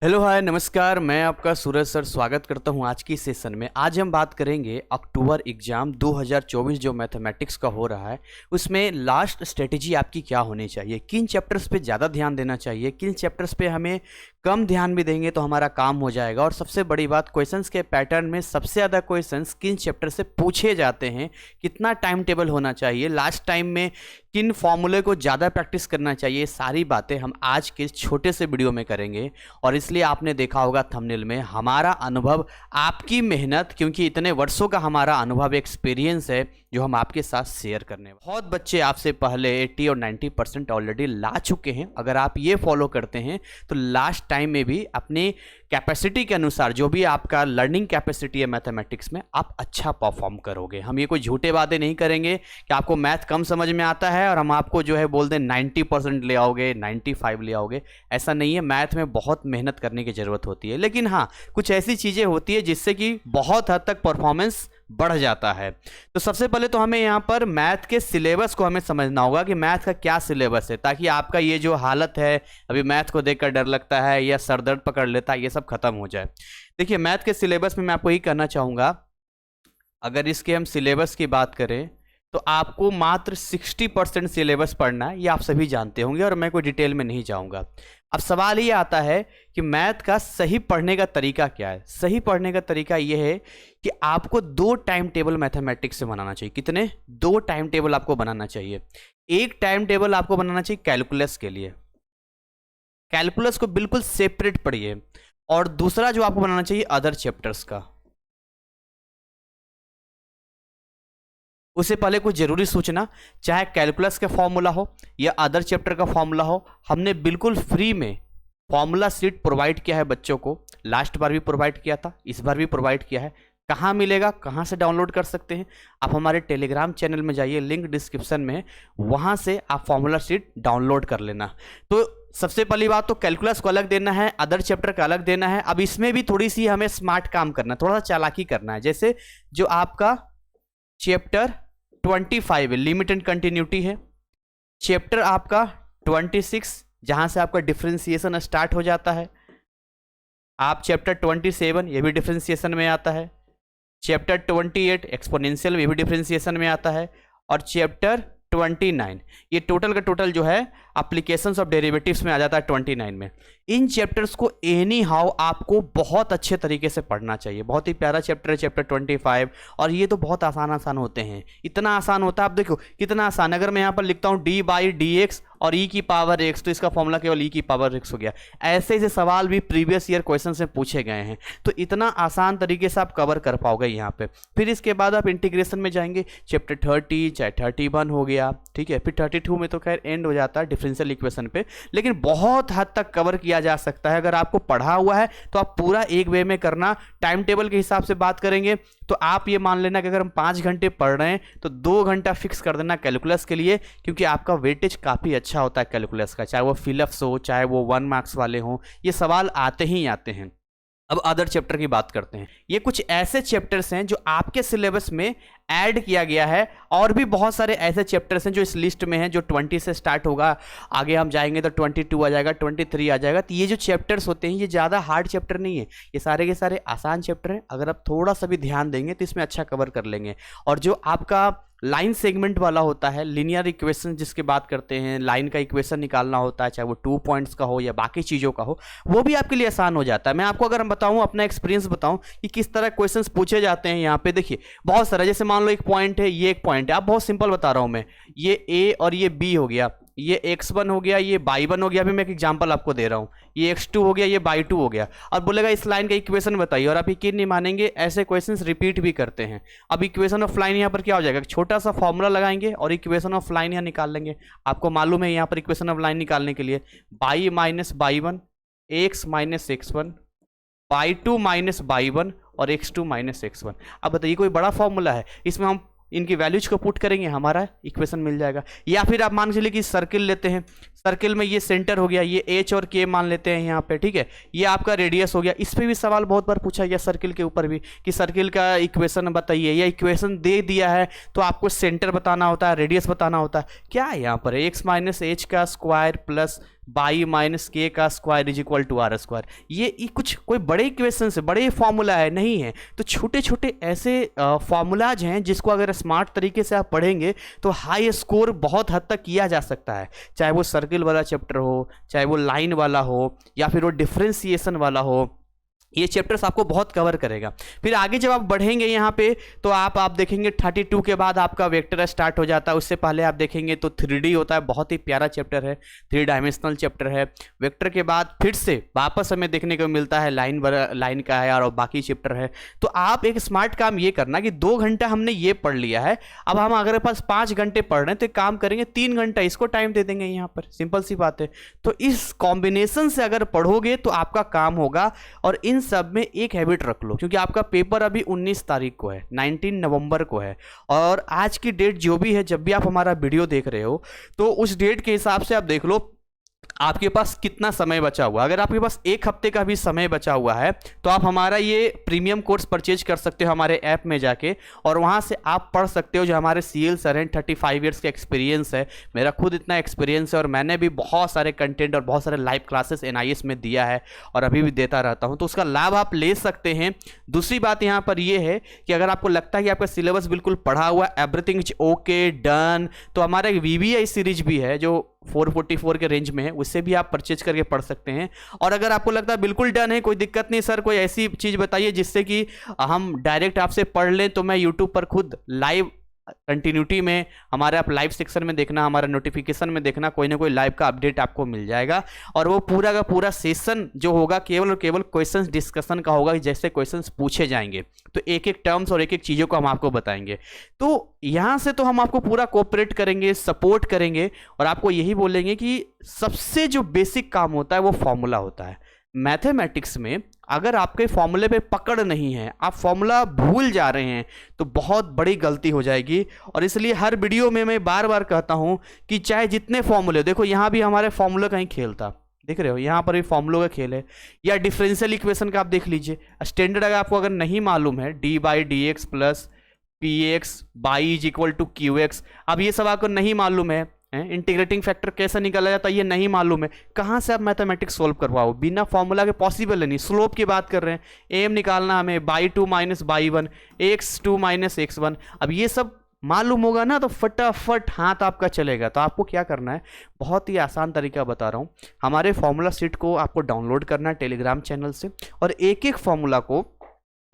Hello hi नमस्कार। मैं आपका सूरज सर स्वागत करता हूं आज की सेशन में। आज हम बात करेंगे अक्टूबर एग्जाम 2024 जो मैथमेटिक्स का हो रहा है उसमें लास्ट स्ट्रेटेजी आपकी क्या होनी चाहिए, किन चैप्टर्स पे ज़्यादा ध्यान देना चाहिए, किन चैप्टर्स पे हमें कम ध्यान भी देंगे तो हमारा काम हो जाएगा। और सबसे बड़ी बात, क्वेश्चंस के पैटर्न में सबसे ज़्यादा क्वेश्चंस किन चैप्टर से पूछे जाते हैं, कितना टाइम टेबल होना चाहिए, लास्ट टाइम में किन फॉर्मूले को ज़्यादा प्रैक्टिस करना चाहिए, सारी बातें हम आज के छोटे से वीडियो में करेंगे। और इसलिए आपने देखा होगा थंबनेल में हमारा अनुभव, आपकी मेहनत, क्योंकि इतने वर्षों का हमारा अनुभव एक्सपीरियंस है जो हम आपके साथ शेयर करने वाले। बहुत बच्चे आपसे पहले 80 और 90% ऑलरेडी ला चुके हैं। अगर आप ये फॉलो करते हैं तो लास्ट टाइम में भी अपनी कैपेसिटी के अनुसार, जो भी आपका लर्निंग कैपेसिटी है मैथमेटिक्स में, आप अच्छा परफॉर्म करोगे। हम ये कोई झूठे बातें नहीं करेंगे कि आपको मैथ कम समझ में आता है और हम आपको जो है बोल दें 90% ले आओगे, 95 ले आओगे। ऐसा नहीं है। मैथ में बहुत मेहनत करने की ज़रूरत होती है, लेकिन हाँ, कुछ ऐसी चीज़ें होती है जिससे कि बहुत हद तक परफॉर्मेंस बढ़ जाता है। तो सबसे पहले तो हमें यहाँ पर मैथ के सिलेबस को हमें समझना होगा कि मैथ का क्या सिलेबस है, ताकि आपका ये जो हालत है, अभी मैथ को देखकर डर लगता है या सर दर्द पकड़ लेता है, ये सब खत्म हो जाए। देखिए, मैथ के सिलेबस में मैं आपको यही कहना चाहूँगा, अगर इसके हम सिलेबस की बात करें तो आपको मात्र 60% सिलेबस पढ़ना है। ये आप सभी जानते होंगे और मैं कोई डिटेल में नहीं जाऊँगा। अब सवाल ये आता है कि मैथ का सही पढ़ने का तरीका क्या है। सही पढ़ने का तरीका ये है कि आपको 2 टाइम टेबल मैथमेटिक्स से बनाना चाहिए। कितने? 2 टाइम टेबल आपको बनाना चाहिए। एक टाइम टेबल आपको बनाना चाहिए कैलकुलस के लिए, कैलकुलस को बिल्कुल सेपरेट पढ़िए। और दूसरा जो आपको बनाना चाहिए अदर चैप्टर्स का। उससे पहले कुछ जरूरी सूचना, चाहे कैलकुलस का फॉर्मूला हो या अदर चैप्टर का फॉर्मूला हो, हमने बिल्कुल फ्री में फॉर्मूला सीट प्रोवाइड किया है बच्चों को। लास्ट बार भी प्रोवाइड किया था, इस बार भी प्रोवाइड किया है। कहाँ मिलेगा, कहाँ से डाउनलोड कर सकते हैं? आप हमारे टेलीग्राम चैनल में जाइए, लिंक डिस्क्रिप्शन में है, वहाँ से आप फॉर्मूला सीट डाउनलोड कर लेना। तो सबसे पहली बात तो कैलकुलस को अलग देना है, अदर चैप्टर का अलग देना है। अब इसमें भी थोड़ी सी हमें स्मार्ट काम करना है, थोड़ा सा चालाकी करना है। जैसे जो आपका चैप्टर 25 लिमिट एंड कंटिन्यूटी है, चैप्टर आपका 26 जहां से आपका डिफरेंशिएशन स्टार्ट हो जाता है, आप चैप्टर 27 ये भी डिफरेंशिएशन में आता है, चैप्टर 28 एक्सपोनेंशियल ये भी डिफरेंशिएशन में आता है, और चैप्टर 29 ये टोटल का टोटल जो है एप्लीकेशंस ऑफ डेरिवेटिव्स में आ जाता है 29 में। इन चैप्टर्स को एनी हाउ आपको बहुत अच्छे तरीके से पढ़ना चाहिए। बहुत ही प्यारा चैप्टर है चैप्टर 25, और ये तो बहुत आसान आसान होते हैं। इतना आसान होता है, आप देखो कितना आसान। अगर मैं यहाँ पर लिखता हूँ d/dx और e की पावर x, तो इसका फॉर्मूला केवल e की पावर x हो गया। ऐसे ऐसे सवाल भी प्रीवियस ईयर क्वेश्चन से पूछे गए हैं, तो इतना आसान तरीके से आप कवर कर पाओगे यहाँ पे। फिर इसके बाद आप इंटीग्रेशन में जाएंगे, चैप्टर 30 चाहे 31 हो गया, ठीक है। फिर 32 में तो खैर एंड हो जाता है डिफरेंशियल इक्वेशन पे, लेकिन बहुत हद तक कवर किया जा सकता है। अगर आपको पढ़ा हुआ है तो आप पूरा एक वे में करना। टाइम टेबल के हिसाब से बात करेंगे तो आप ये मान लेना कि अगर हम 5 घंटे पढ़ रहे हैं तो 2 घंटा फिक्स कर देना कैलकुलस के लिए, क्योंकि आपका वेटेज काफ़ी अच्छा होता है कैलकुलस का। चाहे वो फिलअप्स हो, चाहे वो 1 मार्क्स वाले हों, ये सवाल आते ही आते हैं। अब अदर चैप्टर की बात करते हैं। ये कुछ ऐसे चैप्टर्स हैं जो आपके सिलेबस में ऐड किया गया है, और भी बहुत सारे ऐसे चैप्टर्स हैं जो इस लिस्ट में हैं, जो 20 से स्टार्ट होगा। आगे हम जाएंगे तो 22 आ जाएगा, 23 आ जाएगा। तो ये जो चैप्टर्स होते हैं ये ज़्यादा हार्ड चैप्टर नहीं है, ये सारे के सारे आसान चैप्टर हैं। अगर आप थोड़ा सा भी ध्यान देंगे तो इसमें अच्छा कवर कर लेंगे। और जो आपका लाइन सेगमेंट वाला होता है, लीनियर इक्वेशन जिसकी बात करते हैं, लाइन का इक्वेशन निकालना होता है, चाहे वो 2 पॉइंट्स का हो या बाकी चीज़ों का हो, वो भी आपके लिए आसान हो जाता है। मैं आपको अगर हम बताऊं, अपना एक्सपीरियंस बताऊं कि किस तरह क्वेश्चंस पूछे जाते हैं यहाँ पे, देखिए बहुत सारा। जैसे मान लो एक पॉइंट है, ये एक पॉइंट है, आप बहुत सिंपल बता रहा हूँ मैं, ये ए और ये बी हो गया, ये x1 हो गया, ये y1 हो गया। अभी मैं एक एग्जांपल आपको दे रहा हूँ, ये x2 हो गया, ये y2 हो गया। और बोलेगा इस लाइन का इक्वेशन बताइए, और आप यकीन नहीं मानेंगे ऐसे क्वेश्चंस रिपीट भी करते हैं। अब इक्वेशन ऑफ लाइन यहाँ पर क्या हो जाएगा, छोटा सा फॉर्मूला लगाएंगे और इक्वेशन ऑफ लाइन यहाँ निकाल लेंगे। आपको मालूम है यहाँ पर इक्वेशन ऑफ लाइन निकालने के लिए y minus y1, x minus x1, y2 minus y1 और x2 माइनस x1। अब बताइए कोई बड़ा फॉर्मूला है, इसमें हम इनकी वैल्यूज को पुट करेंगे, हमारा इक्वेशन मिल जाएगा। या फिर आप मान के चलिए कि सर्किल लेते हैं, सर्किल में ये सेंटर हो गया, ये एच और के मान लेते हैं यहाँ पे, ठीक है। ये आपका रेडियस हो गया। इस पे भी सवाल बहुत बार पूछा गया सर्किल के ऊपर भी कि सर्किल का इक्वेशन बताइए, या इक्वेशन दे दिया है तो आपको सेंटर बताना होता है, रेडियस बताना होता है। क्या है यहाँ पर, एक्स माइनस एच का square plus y minus k का square is equal to r square. ये कुछ कोई बड़े इक्वेशन है, बड़े फॉर्मूला है नहीं है। तो छोटे छोटे ऐसे फॉर्मूलाज हैं जिसको अगर स्मार्ट तरीके से आप पढ़ेंगे तो हाई स्कोर बहुत हद तक किया जा सकता है, चाहे वो सर्किल वाला चैप्टर हो, चाहे वो लाइन वाला हो, या फिर वो डिफरेंशिएशन वाला हो। ये चैप्टर्स आपको बहुत कवर करेगा। फिर आगे जब आप बढ़ेंगे यहाँ पे तो आप देखेंगे 32 के बाद आपका वेक्टर स्टार्ट हो जाता है। उससे पहले आप देखेंगे तो 3D होता है, बहुत ही प्यारा चैप्टर है, 3 डायमेंशनल चैप्टर है। वेक्टर के बाद फिर से वापस हमें देखने को मिलता है लाइन का है और बाकी चैप्टर है। तो आप एक स्मार्ट काम ये करना कि 2 घंटा हमने ये पढ़ लिया है, अब हम अगर पास 5 घंटे पढ़ रहे हैं तो काम करेंगे 3 घंटा इसको टाइम दे देंगे यहाँ पर, सिंपल सी बात है। तो इस कॉम्बिनेशन से अगर पढ़ोगे तो आपका काम होगा। और इन सब में एक हैबिट रख लो, क्योंकि आपका पेपर अभी 19 तारीख को है, 19 नवंबर को है, और आज की डेट जो भी है, जब भी आप हमारा वीडियो देख रहे हो तो उस डेट के हिसाब से आप देख लो आपके पास कितना समय बचा हुआ। अगर आपके पास 1 हफ्ते का भी समय बचा हुआ है तो आप हमारा ये प्रीमियम कोर्स परचेज कर सकते हो हमारे ऐप में जाके, और वहाँ से आप पढ़ सकते हो। जो हमारे CL सर हैं, 35 ईयर्स का एक्सपीरियंस है, मेरा खुद इतना एक्सपीरियंस है, और मैंने भी बहुत सारे कंटेंट और बहुत सारे लाइव क्लासेस NIS में दिया है और अभी भी देता रहता हूँ, तो उसका लाभ आप ले सकते हैं। दूसरी बात यहाँ पर यह है कि अगर आपको लगता है कि आपका सिलेबस बिल्कुल पढ़ा हुआ, एवरीथिंग इज ओके डन, तो हमारा एक VBI सीरीज भी है जो 444 के रेंज में है, उससे भी आप परचेज करके पढ़ सकते हैं। और अगर आपको लगता है बिल्कुल डन है, कोई दिक्कत नहीं सर, कोई ऐसी चीज़ बताइए जिससे कि हम डायरेक्ट आपसे पढ़ लें, तो मैं यूट्यूब पर खुद लाइव कंटिन्यूटी में हमारे आप लाइव सेक्शन में देखना, हमारा नोटिफिकेशन में देखना, कोई ना कोई लाइव का अपडेट आपको मिल जाएगा। और वो पूरा का पूरा सेशन जो होगा केवल और केवल क्वेश्चंस डिस्कशन का होगा, जैसे क्वेश्चंस पूछे जाएंगे तो एक एक टर्म्स और एक एक चीज़ों को हम आपको बताएंगे। तो यहाँ से तो हम आपको पूरा कोऑपरेट करेंगे, सपोर्ट करेंगे, और आपको यही बोलेंगे कि सबसे जो बेसिक काम होता है वो फॉर्मूला होता है। मैथमेटिक्स में अगर आपके फॉर्मूले पे पकड़ नहीं है, आप फॉर्मूला भूल जा रहे हैं, तो बहुत बड़ी गलती हो जाएगी। और इसलिए हर वीडियो में मैं बार बार कहता हूं कि चाहे जितने फॉर्मूले, देखो यहाँ भी हमारे फॉर्मूले का ही खेल था, देख रहे हो, यहाँ पर भी फॉर्मूलों का खेल है, या डिफरेंशियल इक्वेशन का आप देख लीजिए। स्टैंडर्ड अगर आपको अगर नहीं मालूम है, d/dx plus px y is equal to qx, अब ये सब आपको नहीं मालूम है, इंटीग्रेटिंग फैक्टर कैसे निकाला जाता है ये नहीं मालूम है, कहाँ से आप मैथमेटिक्स सोल्व करवाओ, बिना फॉर्मूला के पॉसिबल है नहीं। स्लोप की बात कर रहे हैं, एम निकालना हमें by 2 minus by 1, x2 minus x1, अब ये सब मालूम होगा ना तो फटाफट हाथ आपका चलेगा। तो आपको क्या करना है, बहुत ही आसान तरीका बता रहा हूँ, हमारे फॉर्मूला शीट को आपको डाउनलोड करना है टेलीग्राम चैनल से, और एक एक फॉर्मूला को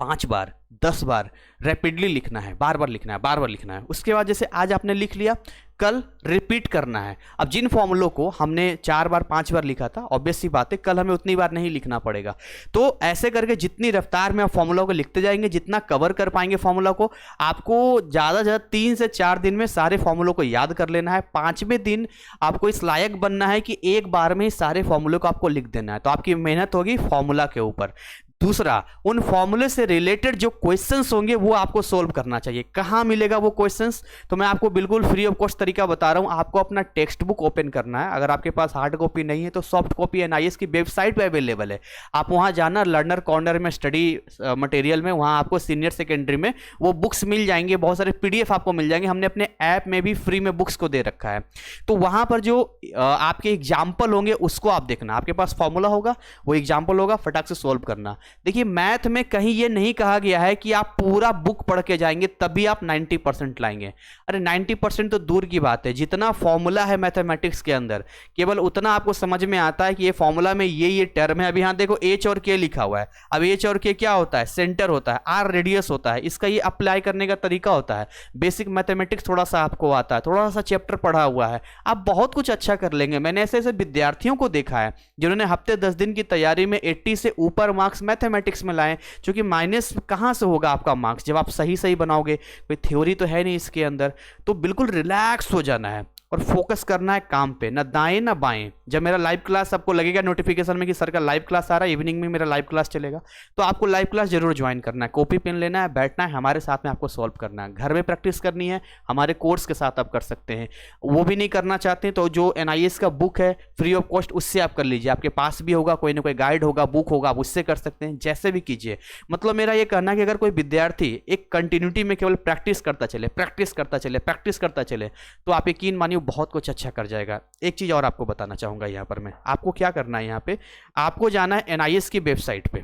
5 बार 10 बार रैपिडली लिखना है, बार बार लिखना है, बार बार लिखना है। उसके बाद जैसे आज आपने लिख लिया, कल रिपीट करना है। अब जिन फॉर्मूलों को हमने 4 बार 5 बार लिखा था, ऑब्वियस सी बात है कल हमें उतनी बार नहीं लिखना पड़ेगा। तो ऐसे करके जितनी रफ्तार में आप फॉर्मूला को लिखते जाएंगे, जितना कवर कर पाएंगे फॉर्मूला को, आपको ज़्यादा से ज़्यादा 3 से 4 दिन में सारे फॉर्मूलों को याद कर लेना है। 5वें दिन आपको इस लायक बनना है कि एक बार में सारे फॉर्मूलों को आपको लिख देना है। तो आपकी मेहनत होगी फॉर्मूला के ऊपर। दूसरा, उन फॉर्मूले से रिलेटेड जो क्वेश्चंस होंगे वो आपको सोल्व करना चाहिए। कहाँ मिलेगा वो क्वेश्चंस, तो मैं आपको बिल्कुल फ्री ऑफ कॉस्ट तरीका बता रहा हूँ। आपको अपना टेक्स्ट बुक ओपन करना है, अगर आपके पास हार्ड कॉपी नहीं है तो सॉफ्ट कॉपी NIS की वेबसाइट पे अवेलेबल है, आप वहाँ जाना, लर्नर कॉर्नर में स्टडी मटेरियल में, वहाँ आपको सीनियर सेकेंडरी में वो बुक्स मिल जाएंगे, बहुत सारे PDF आपको मिल जाएंगे। हमने अपने ऐप में भी फ्री में बुक्स को दे रखा है। तो वहाँ पर जो आपके एग्जाम्पल होंगे उसको आप देखना, आपके पास फॉर्मूला होगा, वो एग्जाम्पल होगा, फटाक से सोल्व करना। देखिए मैथ में कहीं ये नहीं कहा गया है कि आप पूरा बुक पढ़ के जाएंगे तभी आप 90% लाएंगे। अरे 90% तो दूर की बात है, जितना फॉर्मूला है मैथमेटिक्स के अंदर केवल उतना आपको समझ में आता है कि ये फॉर्मूला में ये टर्म है। अभी यहाँ देखो H और K लिखा हुआ है, अब H और K क्या होता है, सेंटर होता है, R रेडियस होता है, इसका ये अप्लाई करने का तरीका होता है। बेसिक मैथमेटिक्स थोड़ा सा आपको आता है, थोड़ा सा चैप्टर पढ़ा हुआ है, आप बहुत कुछ अच्छा कर लेंगे। मैंने ऐसे ऐसे विद्यार्थियों को देखा है जिन्होंने हफ्ते 10 दिन की तैयारी में 80 से ऊपर मार्क्स मैथमेटिक्स में लाएं, क्योंकि माइनस कहां से होगा आपका मार्क्स जब आप सही सही बनाओगे, कोई थ्योरी तो है नहीं इसके अंदर। तो बिल्कुल रिलैक्स हो जाना है और फोकस करना है काम पे, ना दाएं ना बाएं। जब मेरा लाइव क्लास आपको लगेगा नोटिफिकेशन में कि सर का लाइव क्लास आ रहा है, इवनिंग में मेरा लाइव क्लास चलेगा, तो आपको लाइव क्लास जरूर ज्वाइन करना है, कॉपी पेन लेना है, बैठना है, हमारे साथ में आपको सॉल्व करना है। घर में प्रैक्टिस करनी है, हमारे कोर्स के साथ आप कर सकते हैं। वो भी नहीं करना चाहते तो जो NIS का बुक है फ्री ऑफ कॉस्ट, उससे आप कर लीजिए, आपके पास भी होगा, कोई ना कोई गाइड होगा, बुक होगा, आप उससे कर सकते हैं, जैसे भी कीजिए। मतलब मेरा ये कहना है कि अगर कोई विद्यार्थी एक कंटिन्यूटी में केवल प्रैक्टिस करता चले, प्रैक्टिस करता चले, प्रैक्टिस करता चले, तो आप यकीन मानिए बहुत कुछ अच्छा कर जाएगा। एक चीज़ और आपको बताना चाहूँगा यहाँ पर मैं, आपको क्या करना है, यहाँ पे आपको जाना है NIS की वेबसाइट पे।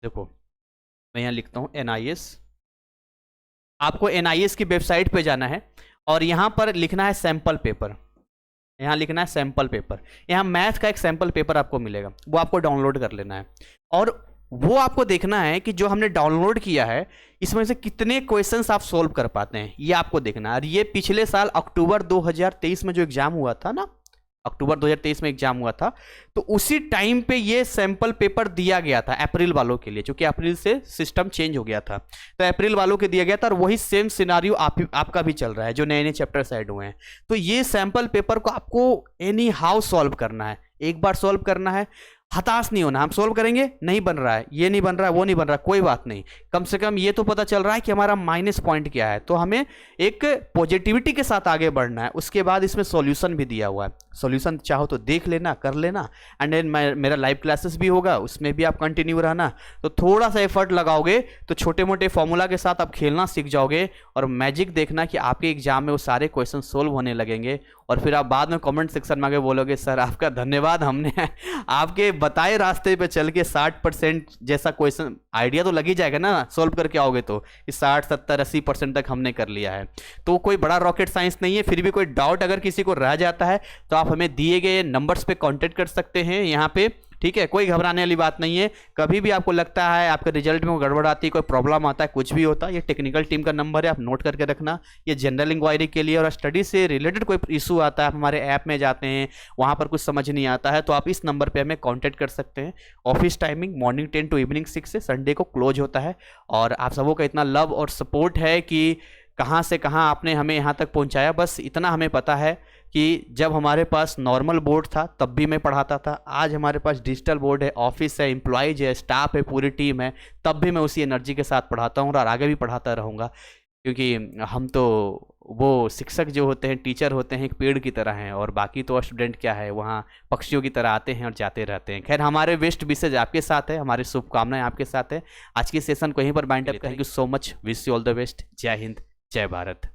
देखो मैं यहाँ लिखता हूँ NIS, आपको NIS की वेबसाइट पे जाना है और यहाँ पर लिखना है सैंपल पेपर। यहाँ लिखना है सैंपल पेपर, यहाँ मैथ का एक सैंपल पेपर आपको मिलेगा, वो आपको डाउनलोड कर लेना है और वो आपको देखना है कि जो हमने डाउनलोड किया है इसमें से कितने क्वेश्चंस आप सोल्व कर पाते हैं, ये आपको देखना है। और ये पिछले साल अक्टूबर 2023 में जो एग्जाम हुआ था ना, अक्टूबर 2023 में एग्जाम हुआ था, तो उसी टाइम पे ये सैंपल पेपर दिया गया था अप्रैल वालों के लिए, क्योंकि अप्रैल से सिस्टम चेंज हो गया था, तो अप्रैल वालों के दिया गया था और वही सेम सिनारियो आपका भी चल रहा है जो नए नए चैप्टर्स ऐड हुए हैं। तो ये सैंपल पेपर को आपको एनी हाउ सॉल्व करना है, एक बार सॉल्व करना है, हताश नहीं होना। हम सोल्व करेंगे, नहीं बन रहा है, ये नहीं बन रहा है, वो नहीं बन रहा, कोई बात नहीं, कम से कम ये तो पता चल रहा है कि हमारा माइनस पॉइंट क्या है, तो हमें एक पॉजिटिविटी के साथ आगे बढ़ना है। उसके बाद इसमें सॉल्यूशन भी दिया हुआ है, सॉल्यूशन चाहो तो देख लेना, कर लेना, एंड देन मेरा लाइव क्लासेस भी होगा, उसमें भी आप कंटिन्यू रहना। तो थोड़ा सा एफर्ट लगाओगे तो छोटे मोटे फॉर्मूला के साथ आप खेलना सीख जाओगे और मैजिक देखना कि आपके एग्जाम में वो सारे क्वेश्चन सोल्व होने लगेंगे। और फिर आप बाद में कमेंट सेक्शन में आगे बोलोगे सर आपका धन्यवाद, हमने आपके बताए रास्ते पे चल के 60% जैसा क्वेश्चन, आइडिया तो लग ही जाएगा ना सोल्व करके आओगे तो, कि 60 70 80% तक हमने कर लिया है। तो कोई बड़ा रॉकेट साइंस नहीं है। फिर भी कोई डाउट अगर किसी को रह जाता है तो आप हमें दिए गए नंबर्स पे कांटेक्ट कर सकते हैं यहाँ पे, ठीक है, कोई घबराने वाली बात नहीं है। कभी भी आपको लगता है आपके रिजल्ट में गड़बड़ आती है, कोई प्रॉब्लम आता है, कुछ भी होता है, ये टेक्निकल टीम का नंबर है, आप नोट करके रखना। ये जनरल इंक्वायरी के लिए और स्टडी से रिलेटेड कोई इशू आता है, आप हमारे ऐप में जाते हैं, वहाँ पर कुछ समझ नहीं आता है, तो आप इस नंबर पर हमें कॉन्टैक्ट कर सकते हैं। Office timing morning 10 to evening 6 से संडे को क्लोज होता है। और आप सबों का इतना लव और सपोर्ट है कि कहाँ से कहाँ आपने हमें यहाँ तक पहुँचाया। बस इतना हमें पता है कि जब हमारे पास नॉर्मल बोर्ड था तब भी मैं पढ़ाता था, आज हमारे पास डिजिटल बोर्ड है, ऑफिस है, एम्प्लॉयज है, स्टाफ है, पूरी टीम है, तब भी मैं उसी एनर्जी के साथ पढ़ाता हूँ और आगे भी पढ़ाता रहूँगा। क्योंकि हम तो वो शिक्षक जो होते हैं, टीचर होते हैं, एक पेड़ की तरह हैं, और बाकी तो स्टूडेंट क्या है, वहाँ पक्षियों की तरह आते हैं और जाते रहते हैं। खैर, हमारे बेस्ट विशेज आपके साथ है, हमारी शुभकामनाएं आपके साथ है। आज की सेशन को यहीं पर bind up. Thank you so much, wish you all the best. जय हिंद, जय भारत।